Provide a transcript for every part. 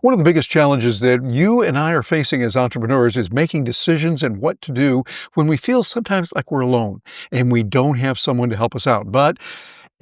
One of the biggest challenges that you and I are facing as entrepreneurs is making decisions and what to do when we feel sometimes like we're alone and we don't have someone to help us out. But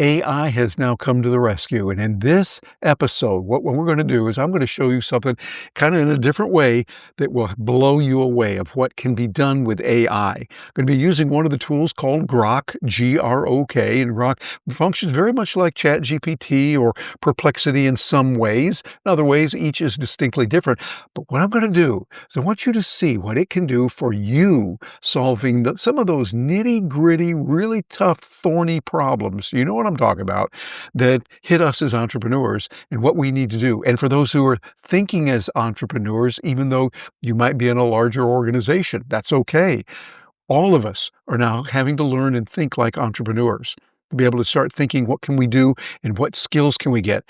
AI has now come to the rescue. And in this episode, what we're going to do is I'm going to show you something kind of in a different way that will blow you away of what can be done with AI. I'm going to be using one of the tools called Grok, G-R-O-K, and Grok functions very much like ChatGPT or Perplexity in some ways. In other ways, each is distinctly different. But what I'm going to do is I want you to see what it can do for you solving some of those nitty-gritty, really tough, thorny problems. You know what I'm talking about, that hit us as entrepreneurs and what we need to do. And for those who are thinking as entrepreneurs, even though you might be in a larger organization, that's okay. All of us are now having to learn and think like entrepreneurs to be able to start thinking, what can we do and what skills can we get?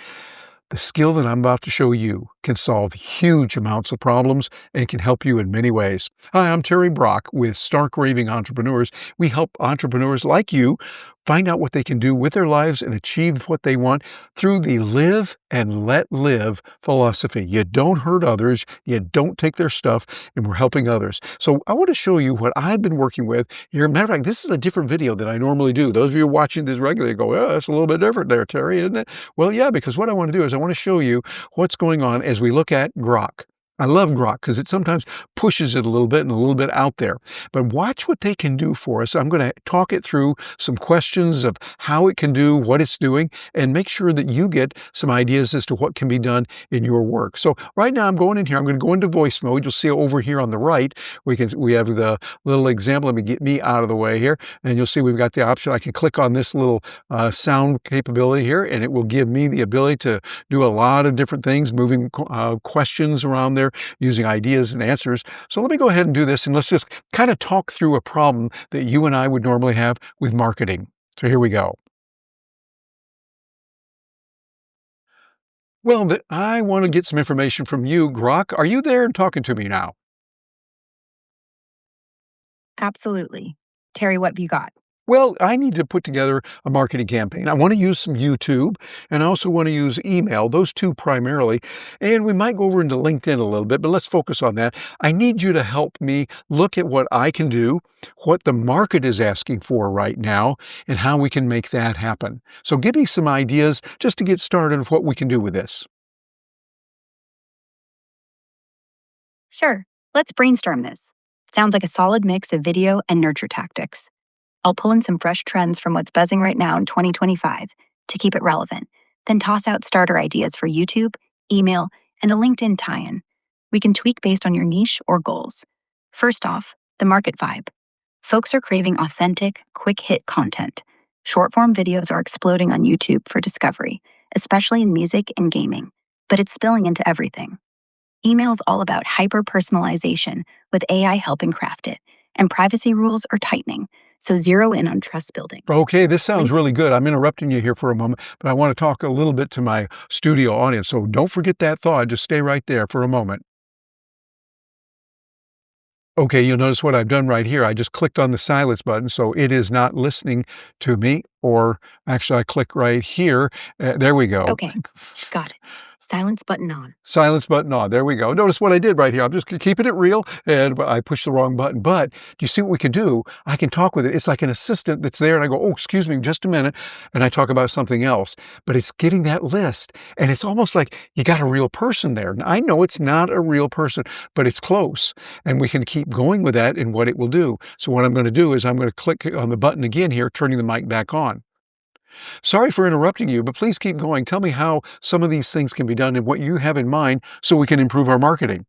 The skill that I'm about to show you can solve huge amounts of problems and can help you in many ways. Hi, I'm Terry Brock with Stark Raving Entrepreneurs. We help entrepreneurs like you find out what they can do with their lives and achieve what they want through the live and let live philosophy. You don't hurt others, you don't take their stuff, and we're helping others. So I want to show you what I've been working with here. Matter of fact, this is a different video than I normally do. Those of you watching this regularly go, oh, that's a little bit different there, Terry, isn't it? Well, yeah, because what I want to do is I want to show you what's going on as we look at Grok. I love Grok because it sometimes pushes it a little bit and a little bit out there. But watch what they can do for us. I'm going to talk it through some questions of how it can do what it's doing and make sure that you get some ideas as to what can be done in your work. So right now I'm going in here. I'm going to go into voice mode. You'll see over here on the right, we have the little example. Let me get me out of the way here. And you'll see we've got the option. I can click on this little sound capability here, and it will give me the ability to do a lot of different things, moving questions around there, using ideas and answers. So let me go ahead and do this, and let's just kind of talk through a problem that you and I would normally have with marketing. So here we go. Well, I want to get some information from you, Grok. Are you there and talking to me now? Absolutely. Terry, what have you got? Well, I need to put together a marketing campaign. I want to use some YouTube, and I also want to use email, those two primarily. And we might go over into LinkedIn a little bit, but let's focus on that. I need you to help me look at what I can do, what the market is asking for right now, and how we can make that happen. So give me some ideas just to get started of what we can do with this. Sure. Let's brainstorm this. Sounds like a solid mix of video and nurture tactics. I'll pull in some fresh trends from what's buzzing right now in 2025 to keep it relevant, then toss out starter ideas for YouTube, email, and a LinkedIn tie in. We can tweak based on your niche or goals. First off, the market vibe. Folks are craving authentic, quick hit content. Short form videos are exploding on YouTube for discovery, especially in music and gaming, but it's spilling into everything. Email's all about hyper personalization with AI helping craft it, and privacy rules are tightening, so zero in on trust building. Okay, this sounds Link- really good. I'm interrupting you here for a moment, but I want to talk a little bit to my studio audience. So don't forget that thought. Just stay right there for a moment. Okay, you'll notice what I've done right here. I just clicked on the silence button, so it is not listening to me. Or actually, I click right here. There we go. Okay, got it. Silence button on. Silence button on. There we go. Notice what I did right here. I'm just keeping it real, and I pushed the wrong button. But do you see what we can do? I can talk with it. It's like an assistant that's there, and I go, oh, excuse me, just a minute, and I talk about something else. But it's giving that list, and it's almost like you got a real person there. And I know it's not a real person, but it's close, and we can keep going with that and what it will do. So what I'm going to do is I'm going to click on the button again here, turning the mic back on. Sorry for interrupting you, but please keep going. Tell me how some of these things can be done and what you have in mind so we can improve our marketing.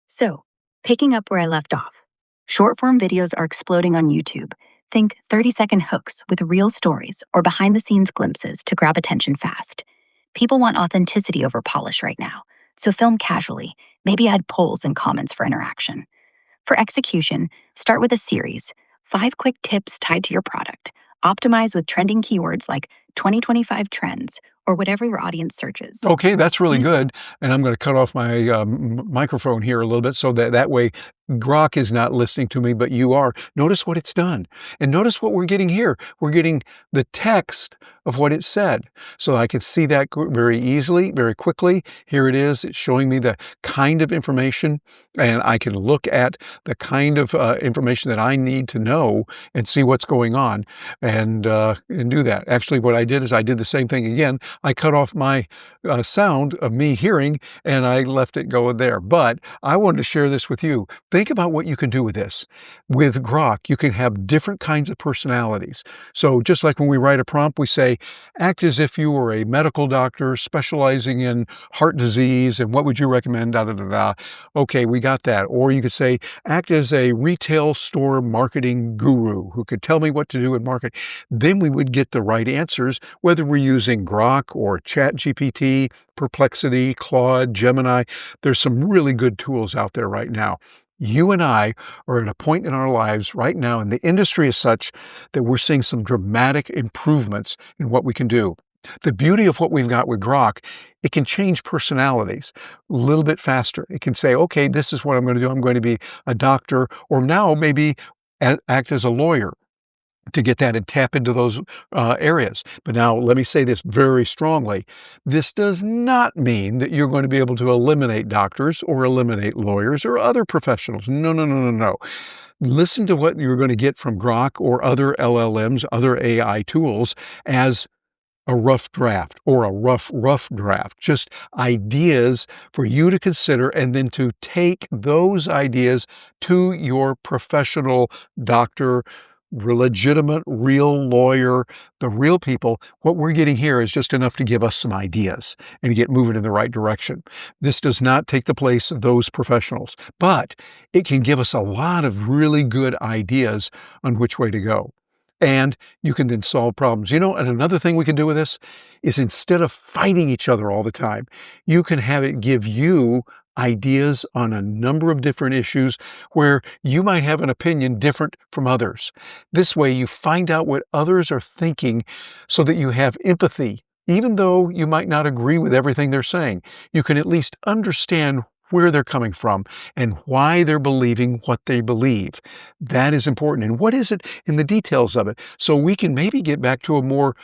So, picking up where I left off. Short form videos are exploding on YouTube. Think 30-second hooks with real stories or behind the scenes glimpses to grab attention fast. People want authenticity over polish right now, so film casually, maybe add polls and comments for interaction. For execution, start with a series, 5 quick tips tied to your product. Optimize with trending keywords like 2025 trends or whatever your audience searches. Okay, that's really Use good. And I'm going to cut off my microphone here a little bit so that way Grok is not listening to me, but you are. Notice what it's done. And notice what we're getting here. We're getting the text of what it said. So I could see that very easily, very quickly. Here it is. It's showing me the kind of information, and I can look at the kind of information that I need to know and see what's going on and do that. Actually, what I did is I did the same thing again. I cut off my sound of me hearing and I left it go there. But I wanted to share this with you. Think about what you can do with this. With Grok, you can have different kinds of personalities. So just like when we write a prompt, we say, act as if you were a medical doctor specializing in heart disease, and what would you recommend? Da, da, da, da. Okay, we got that. Or you could say, act as a retail store marketing guru who could tell me what to do in marketing. Then we would get the right answers, whether we're using Grok or ChatGPT, Perplexity, Claude, Gemini. There's some really good tools out there right now. You and I are at a point in our lives right now, and the industry is such that we're seeing some dramatic improvements in what we can do. The beauty of what we've got with Grok, it can change personalities a little bit faster. It can say, okay, this is what I'm going to do. I'm going to be a doctor, or now maybe act as a lawyer to get that and tap into those areas. But now let me say this very strongly. This does not mean that you're going to be able to eliminate doctors or eliminate lawyers or other professionals. No, no, no, no, no. Listen to what you're going to get from Grok or other LLMs, other AI tools as a rough draft or a rough draft, just ideas for you to consider and then to take those ideas to your professional doctor, legitimate, real lawyer, the real people. What we're getting here is just enough to give us some ideas and to get moving in the right direction. This does not take the place of those professionals, but it can give us a lot of really good ideas on which way to go. And you can then solve problems. You know, and another thing we can do with this is instead of fighting each other all the time, you can have it give you ideas on a number of different issues where you might have an opinion different from others. This way you find out what others are thinking so that you have empathy. Even though you might not agree with everything they're saying, you can at least understand where they're coming from and why they're believing what they believe. That is important. And what is it in the details of it? So we can maybe get back to a more,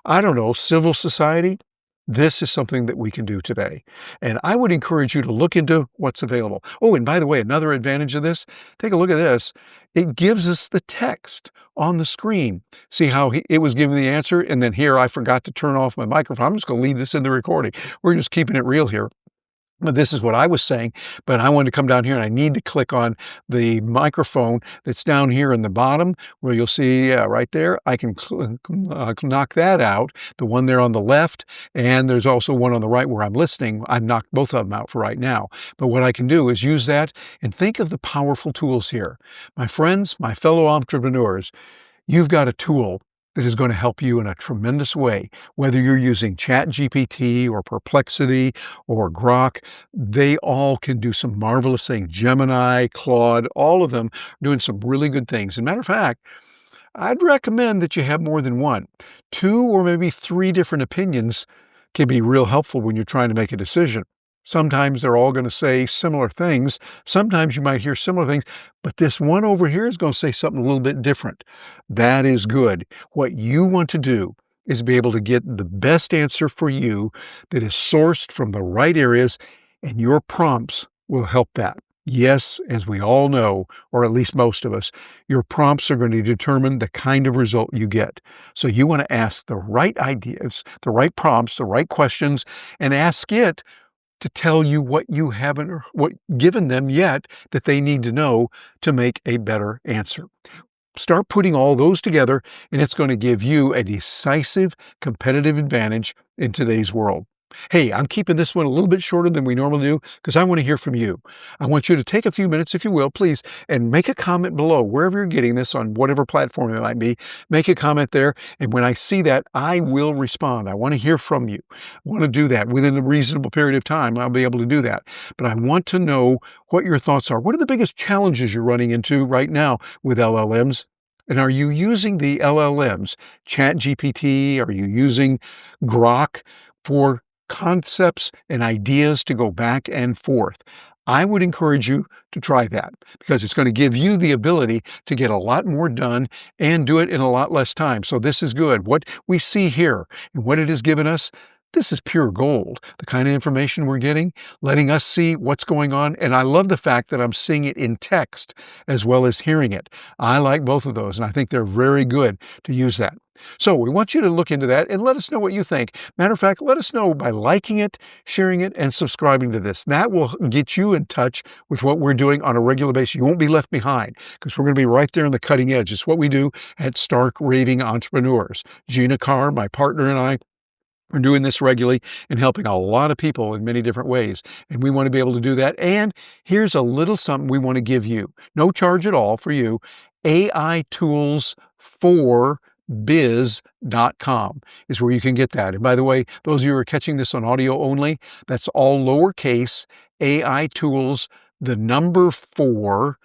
I don't know, civil society. This is something that we can do today. And I would encourage you to look into what's available. Oh, and by the way, another advantage of this, take a look at this. It gives us the text on the screen. See how it was giving the answer? And then here, I forgot to turn off my microphone. I'm just going to leave this in the recording. We're just keeping it real here. But this is what I was saying, but I wanted to come down here and I need to click on the microphone that's down here in the bottom where you'll see right there. I can knock that out, the one there on the left, and there's also one on the right where I'm listening. I've knocked both of them out for right now. But what I can do is use that and think of the powerful tools here. My friends, my fellow entrepreneurs, you've got a tool that is going to help you in a tremendous way. Whether you're using ChatGPT or Perplexity or Grok, they all can do some marvelous things. Gemini, Claude, all of them doing some really good things. As a matter of fact, I'd recommend that you have more than one. 2 or maybe 3 different opinions can be real helpful when you're trying to make a decision. Sometimes they're all going to say similar things. Sometimes you might hear similar things, but this one over here is going to say something a little bit different. That is good. What you want to do is be able to get the best answer for you that is sourced from the right areas, and your prompts will help that. Yes, as we all know, or at least most of us, your prompts are going to determine the kind of result you get. So you want to ask the right ideas, the right prompts, the right questions, and ask it to tell you what you haven't given them yet that they need to know to make a better answer. Start putting all those together, and it's going to give you a decisive competitive advantage in today's world. Hey, I'm keeping this one a little bit shorter than we normally do because I want to hear from you. I want you to take a few minutes, if you will, please, and make a comment below wherever you're getting this on whatever platform it might be. Make a comment there, and when I see that, I will respond. I want to hear from you. I want to do that within a reasonable period of time. I'll be able to do that. But I want to know what your thoughts are. What are the biggest challenges you're running into right now with LLMs? And are you using the LLMs, ChatGPT? Are you using Grok for concepts and ideas to go back and forth? I would encourage you to try that because it's going to give you the ability to get a lot more done and do it in a lot less time. So this is good. What we see here and what it has given us, this is pure gold. The kind of information we're getting, letting us see what's going on. And I love the fact that I'm seeing it in text as well as hearing it. I like both of those, and I think they're very good to use that. So we want you to look into that and let us know what you think. Matter of fact, let us know by liking it, sharing it, and subscribing to this. That will get you in touch with what we're doing on a regular basis. You won't be left behind because we're going to be right there on the cutting edge. It's what we do at Stark Raving Entrepreneurs. Gina Carr, my partner, and I are doing this regularly and helping a lot of people in many different ways. And we want to be able to do that. And here's a little something we want to give you. No charge at all for you. AI Tools for biz.com is where you can get that. And by the way, those of you who are catching this on audio only, that's all lowercase AI Tools, the number 4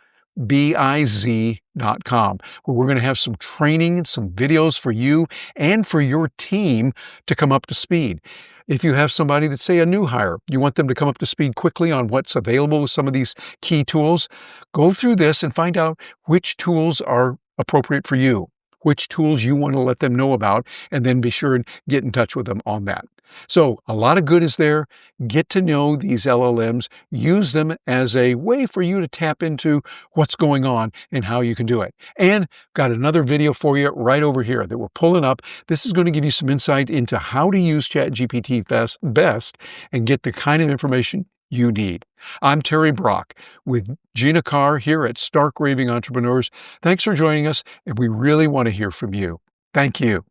biz.com, where we're going to have some training, some videos for you and for your team to come up to speed. If you have somebody that's, say, a new hire, you want them to come up to speed quickly on what's available with some of these key tools, go through this and find out which tools are appropriate for you, which tools you want to let them know about, and then be sure and get in touch with them on that. So a lot of good is there. Get to know these LLMs, use them as a way for you to tap into what's going on and how you can do it. And got another video for you right over here that we're pulling up. This is going to give you some insight into how to use ChatGPT best and get the kind of information you need. I'm Terry Brock with Gina Carr here at Stark Raving Entrepreneurs. Thanks for joining us, and we really want to hear from you. Thank you.